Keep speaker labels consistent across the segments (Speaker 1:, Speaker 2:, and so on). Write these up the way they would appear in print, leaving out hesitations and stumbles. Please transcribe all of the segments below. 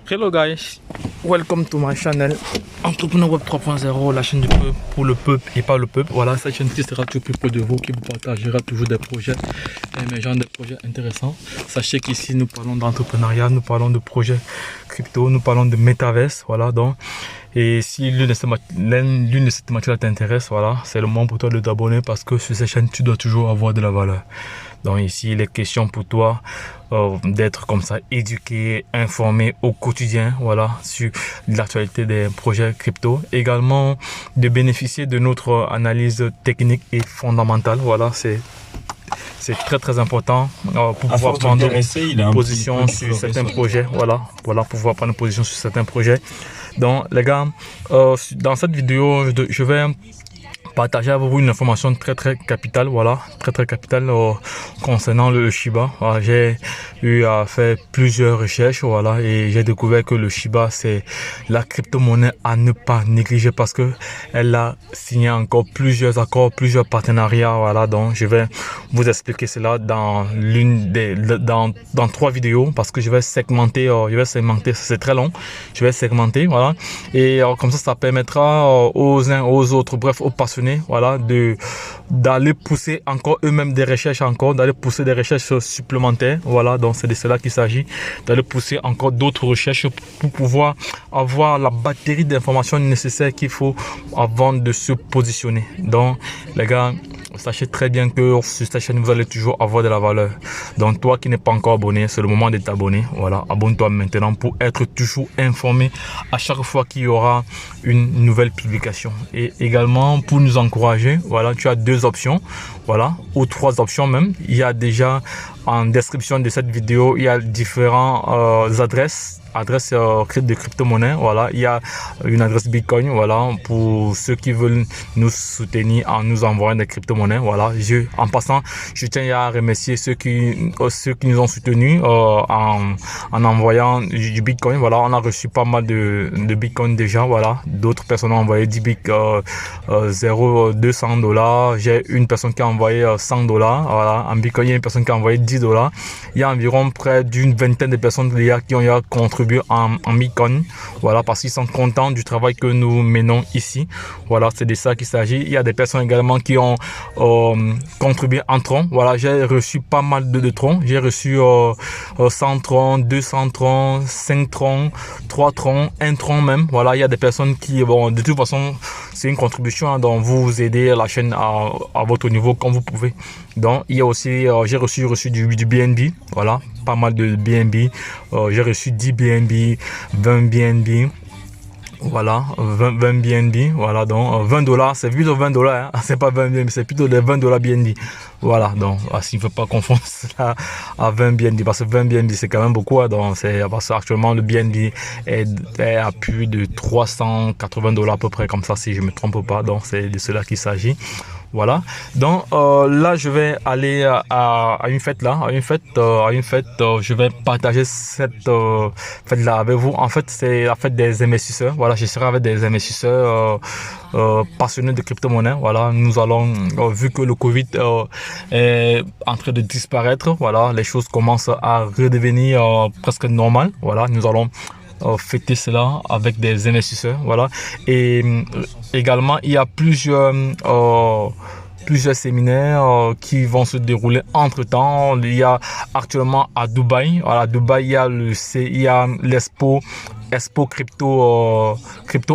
Speaker 1: Hello guys, welcome to my channel Entrepreneur Web 3.0, la chaîne du peuple pour le peuple et pas le peuple. Voilà, cette chaîne qui sera toujours plus près de vous, qui vous partagera toujours des projets émergents, des projets intéressants. Sachez qu'ici nous parlons d'entrepreneuriat, nous parlons de projets crypto, nous parlons de métaverse. Voilà, donc, et si l'une de ces thématiques t'intéresse, voilà, c'est le moment pour toi de t'abonner parce que sur cette chaîne tu dois toujours avoir de la valeur. Donc ici, il est question pour toi d'être comme ça, éduqué, informé au quotidien, voilà, sur l'actualité des projets crypto. Également, de bénéficier de notre analyse technique et fondamentale. Voilà, c'est très important pour pouvoir prendre une position sur certains projets. Voilà, pouvoir prendre une position sur certains projets. Donc, les gars, dans cette vidéo, je vais partager avec vous une information très capitale, voilà, très capitale concernant le Shiba. Voilà, j'ai eu à faire plusieurs recherches, voilà, et j'ai découvert que le Shiba c'est la crypto-monnaie à ne pas négliger parce que elle a signé encore plusieurs accords, plusieurs partenariats, voilà. Donc je vais vous expliquer cela dans dans 3 vidéos parce que je vais segmenter, c'est très long, je vais segmenter, voilà, et comme ça permettra aux uns aux autres, bref aux passionnés, voilà, d'aller pousser encore eux-mêmes des recherches, d'aller pousser des recherches supplémentaires. Voilà, donc c'est de cela qu'il s'agit, d'aller pousser encore d'autres recherches pour pouvoir avoir la batterie d'informations nécessaires qu'il faut avant de se positionner. Donc les gars, sachez très bien que sur cette chaîne vous allez toujours avoir de la valeur. Donc toi qui n'es pas encore abonné, c'est le moment de t'abonner. Voilà, abonne-toi maintenant pour être toujours informé à chaque fois qu'il y aura une nouvelle publication. Et également pour nous encourager, voilà, tu as 2 options, voilà, ou 3 options même. Il y a déjà en description de cette vidéo, il y a différentes adresses de crypto-monnaie. Voilà, il y a une adresse Bitcoin, voilà, pour ceux qui veulent nous soutenir en nous envoyant des crypto-monnaies. Voilà, en passant, je tiens à remercier ceux qui nous ont soutenus en envoyant du Bitcoin. Voilà, on a reçu pas mal de Bitcoin déjà. Voilà, d'autres personnes ont envoyé 10 Bitcoin, 200 $. J'ai une personne qui a envoyé 100 $. Voilà, en Bitcoin, il y a une personne qui a envoyé 10 $. Il y a environ près d'une vingtaine de personnes qui ont contribué en Bitcoin, voilà, parce qu'ils sont contents du travail que nous menons ici. Voilà, c'est de ça qu'il s'agit. Il y a des personnes également qui ont contribué en tronc. Voilà, j'ai reçu pas mal de troncs. J'ai reçu 100 troncs, 200 troncs, 5 troncs, 3 troncs, 1 tronc même. Voilà, il y a des personnes qui, bon, de toute façon, c'est une contribution, hein, donc vous aidez la chaîne à votre niveau comme vous pouvez. Donc il y a aussi, j'ai reçu du BNB, voilà, pas mal de BNB. J'ai reçu 10 BNB, 20 BNB. Voilà, 20 BNB, voilà, donc 20 $, c'est plutôt 20 $, hein, c'est pas 20 BNB, c'est plutôt les 20 $ BNB. Voilà, donc s'il ne faut pas confondre cela à 20 BNB, parce que 20 BNB c'est quand même beaucoup, hein, donc c'est parce qu'actuellement le BNB est à plus de 380 $ à peu près, comme ça si je me trompe pas, donc c'est de cela qu'il s'agit. Voilà, donc là je vais aller à une fête là, je vais partager cette fête là avec vous. En fait c'est la fête des investisseurs. Voilà, je serai avec des investisseurs passionnés de crypto-monnaie. Voilà, nous allons, vu que le Covid est en train de disparaître, voilà, les choses commencent à redevenir presque normales. Voilà, nous allons fêter cela avec des investisseurs, voilà. Et également il y a plusieurs séminaires qui vont se dérouler entre temps. Il y a actuellement à Dubaï, voilà, Dubaï, il y a l'Expo Crypto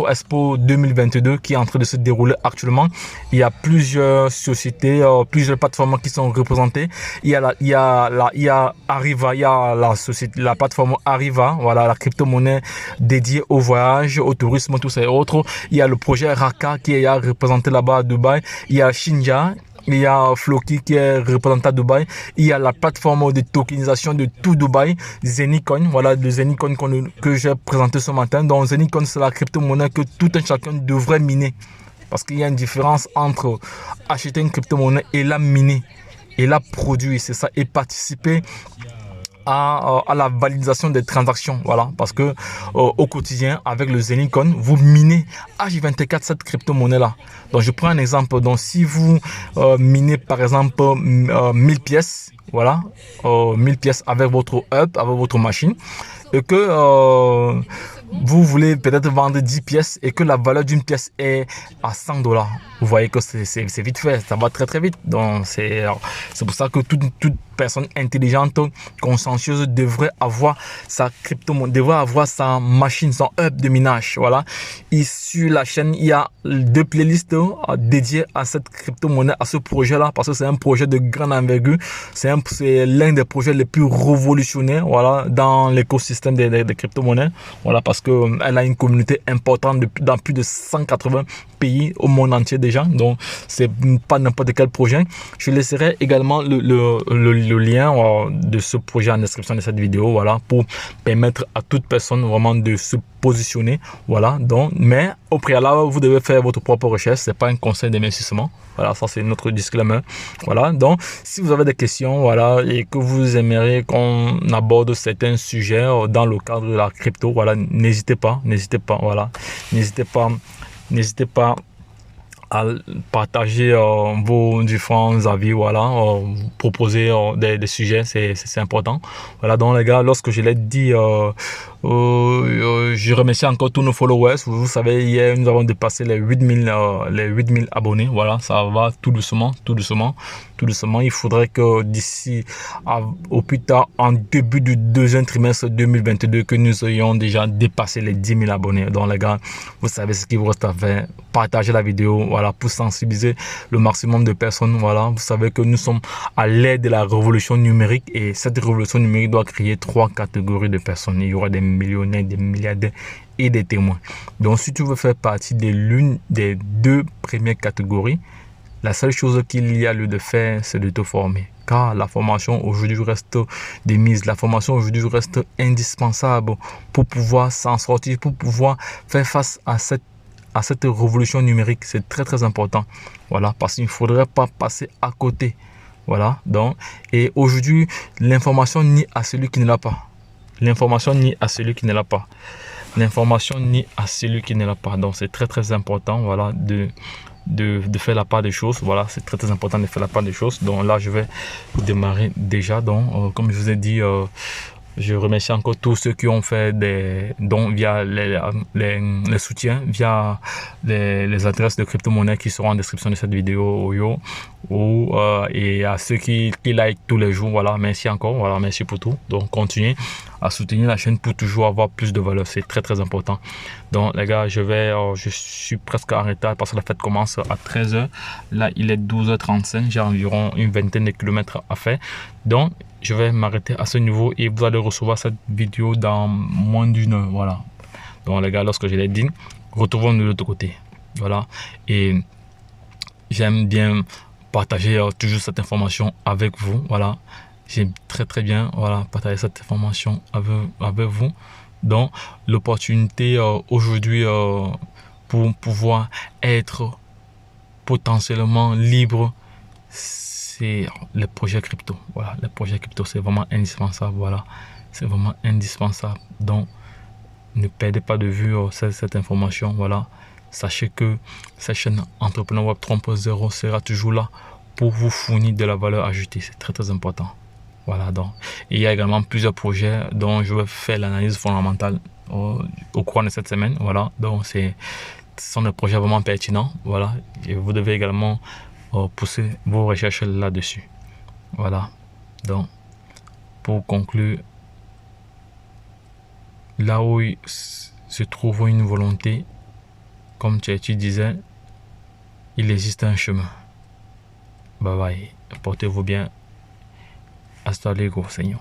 Speaker 1: Expo 2022 qui est en train de se dérouler actuellement. Il y a plusieurs sociétés, plusieurs plateformes qui sont représentées. Il y a Arriva, il y a la plateforme Arriva, voilà, la crypto-monnaie dédiée au voyage, au tourisme, tous ces autres. Il y a le projet Raka qui est représenté là-bas à Dubaï. Il y a Shinja. Il y a Floki qui est représenté à Dubaï. Il y a la plateforme de tokenisation de tout Dubaï, Zenicoin. Voilà, le Zenicoin que j'ai présenté ce matin. Donc Zenicoin, c'est la crypto-monnaie que tout un chacun devrait miner. Parce qu'il y a une différence entre acheter une crypto-monnaie et la miner. Et la produire, c'est ça. Et participer à la validation des transactions. Voilà, parce que au quotidien, avec le Zenitcoin, vous minez H24 cette crypto-monnaie là. Donc je prends un exemple. Donc si vous minez par exemple 1000 pièces, voilà, 1000 pièces avec votre hub, avec votre machine, et que vous voulez peut-être vendre 10 pièces et que la valeur d'une pièce est à 100 $. Vous voyez que c'est vite fait, ça va très très vite. Donc c'est pour ça que toute personne intelligente, consciencieuse devrait avoir sa crypto-monnaie, devrait avoir sa machine, son hub de minage. Voilà. Et sur la chaîne, il y a 2 playlists dédiées à cette crypto-monnaie, à ce projet-là, parce que c'est un projet de grande envergure. C'est l'un des projets les plus révolutionnaires, voilà, dans l'écosystème des crypto-monnaies. Voilà, parce que elle a une communauté importante dans plus de 180 pays au monde entier déjà. Donc, c'est pas n'importe quel projet. Je laisserai également le lien de ce projet en description de cette vidéo, voilà, pour permettre à toute personne vraiment de se positionner, voilà. Donc, mais au préalable, vous devez faire votre propre recherche. C'est pas un conseil d'investissement. Voilà, ça c'est notre disclaimer. Voilà, donc si vous avez des questions, voilà, et que vous aimeriez qu'on aborde certains sujets dans le cadre de la crypto, voilà, n'hésitez pas, voilà, n'hésitez pas à partager vos différents avis, voilà, proposer des sujets, c'est important. Voilà, donc les gars, lorsque je l'ai dit, je remercie encore tous nos followers. Vous savez, hier nous avons dépassé les 8000 abonnés. Voilà, ça va tout doucement. Il faudrait que d'ici au plus tard en début du deuxième trimestre 2022 que nous ayons déjà dépassé les 10 000 abonnés. Donc les gars, vous savez ce qu'il vous reste à faire. Partagez la vidéo, voilà, pour sensibiliser le maximum de personnes. Voilà, vous savez que nous sommes à l'ère de la révolution numérique et cette révolution numérique doit créer 3 catégories de personnes. Il y aura des millionnaires, des milliardaires et des témoins. Donc si tu veux faire partie de l'une des 2 premières catégories, la seule chose qu'il y a lieu de faire, c'est de te former. Car la formation aujourd'hui reste de mise. La formation aujourd'hui reste indispensable pour pouvoir s'en sortir, pour pouvoir faire face à cette révolution numérique. C'est très très important. Voilà, parce qu'il ne faudrait pas passer à côté. Voilà, donc, et aujourd'hui, l'information nie à celui qui ne l'a pas. L'information nie à celui qui ne l'a pas. L'information nie à celui qui ne l'a pas. Donc c'est très très important, voilà, de faire la part des choses. Voilà, c'est très très important de faire la part des choses. Donc là je vais démarrer déjà. Donc comme je vous ai dit, je remercie encore tous ceux qui ont fait des dons via les soutiens, via les adresses de crypto-monnaie qui seront en description de cette vidéo et à ceux qui like tous les jours. Voilà, merci encore, voilà, merci pour tout. Donc continuez à soutenir la chaîne pour toujours avoir plus de valeur, c'est très très important. Donc les gars, je suis presque en retard parce que la fête commence à 13 h. Là il est 12h35, j'ai environ une vingtaine de kilomètres à faire. Donc je vais m'arrêter à ce niveau et vous allez recevoir cette vidéo dans moins d'1 heure. Voilà. Donc les gars, lorsque je l'ai dit, retrouvons-nous de l'autre côté. Voilà. Et j'aime bien partager toujours cette information avec vous. Voilà. J'aime très très bien, voilà, partager cette information avec vous. Donc l'opportunité aujourd'hui pour pouvoir être potentiellement libre, c'est les projets crypto. Voilà, les projets crypto, c'est vraiment indispensable. Voilà, c'est vraiment indispensable. Donc ne perdez pas de vue cette information. Voilà, sachez que cette chaîne Entrepreneur Web 3.0 sera toujours là pour vous fournir de la valeur ajoutée. C'est très très important. Voilà, donc il y a également plusieurs projets dont je vais faire l'analyse fondamentale au cours de cette semaine. Voilà, donc ce sont des projets vraiment pertinents. Voilà, et vous devez également pousser vos recherches là-dessus. Voilà, donc pour conclure, là où se trouve une volonté, comme tu disais, il existe un chemin. Bye bye, portez-vous bien. Hasta luego, Señor.